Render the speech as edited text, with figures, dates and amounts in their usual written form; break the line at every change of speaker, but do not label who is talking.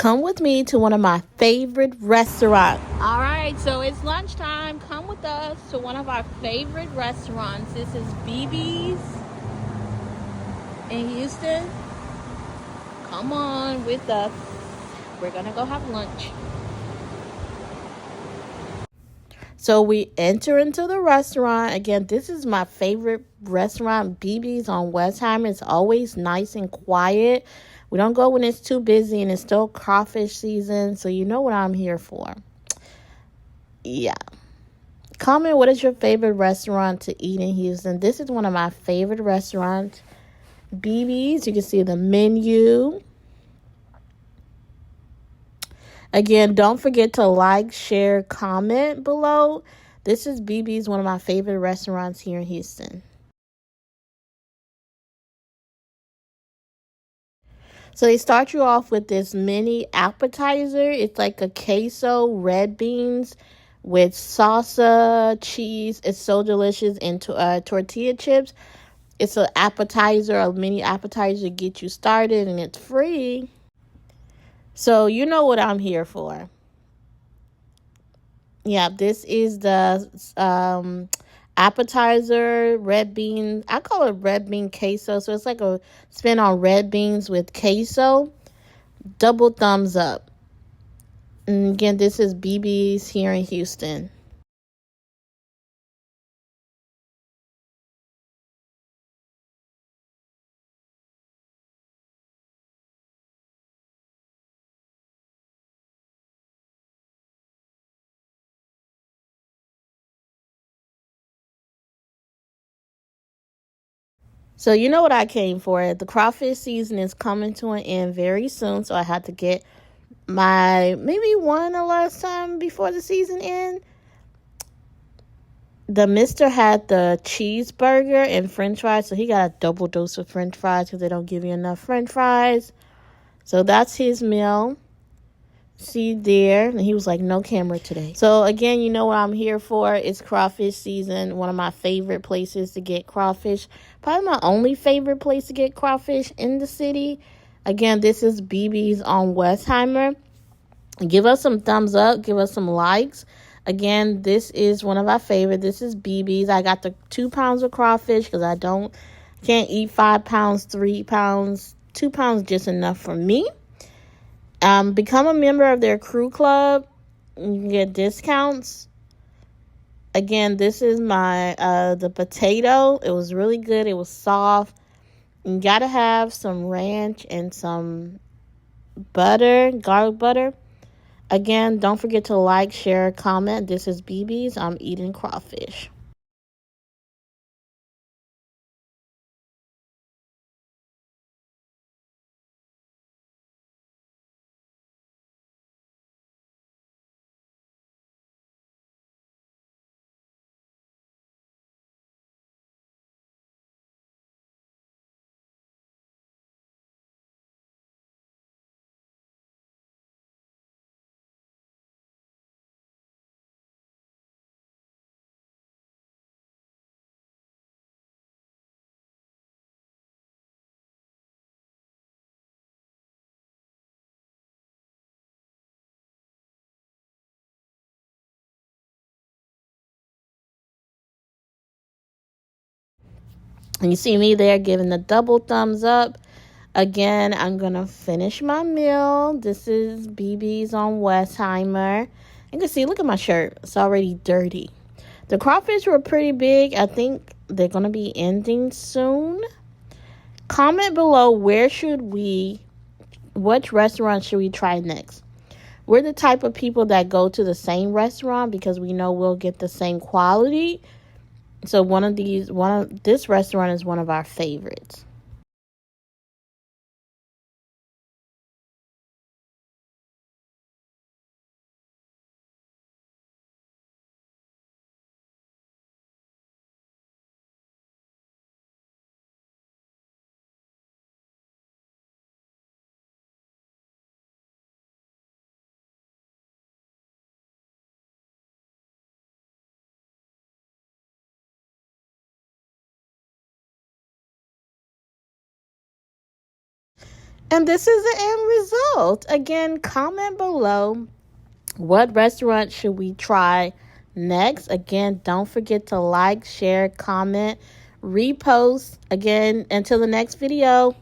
Come with me to one of my favorite restaurants. All right, so it's lunchtime. Come with us to one of our favorite restaurants. This is BB's in Houston. Come on with us. We're going to go have lunch. So we enter into the restaurant. Again, this is my favorite restaurant, BB's on Westheimer. It's always nice and quiet. We don't go when it's too busy, and it's still crawfish season, so you know what I'm here for. Yeah. Comment what is your favorite restaurant to eat in Houston. This is one of my favorite restaurants, BB's. You can see the menu. Again, don't forget to like, share, comment below. This is BB's, one of my favorite restaurants here in Houston. So they start you off with this mini appetizer. It's like a queso, red beans with salsa, cheese. It's so delicious. And tortilla chips. It's an appetizer, a mini appetizer to get you started, and it's free. So you know what I'm here for. Yeah, this is the appetizer, red bean. I call it red bean queso. So it's like a spin on red beans with queso. Double thumbs up. And again, this is BB's here in Houston. So you know what I came for. The crawfish season is coming to an end very soon. So I had to get my maybe one the last time before the season end. The mister had the cheeseburger and french fries. So he got a double dose of french fries because they don't give you enough french fries. So that's his meal. See there. And he was like, no camera today. So again, you know what I'm here for. It's crawfish season. One of my favorite places to get crawfish. Probably my only favorite place to get crawfish in the city. Again, this is BB's on Westheimer. Give us some thumbs up. Give us some likes. Again, this is one of our favorite. This is BB's. I got the 2 pounds of crawfish because can't eat 5 pounds, 3 pounds. 2 pounds just enough for me. Become a member of their crew club. You can get discounts. Again, this is my the potato. It was really good. It was soft. You gotta have some ranch and some butter, garlic butter. Again, don't forget to like, share, comment. This is BB's. I'm eating crawfish. And you see me there giving the double thumbs up. Again, I'm going to finish my meal. This is BB's on Westheimer. You can see, look at my shirt. It's already dirty. The crawfish were pretty big. I think they're going to be ending soon. Comment below which restaurant should we try next? We're the type of people that go to the same restaurant because we know we'll get the same quality. So this restaurant is one of our favorites. And this is the end result. Again, comment below, what restaurant should we try next? Again, don't forget to like, share, comment, repost. Again, until the next video.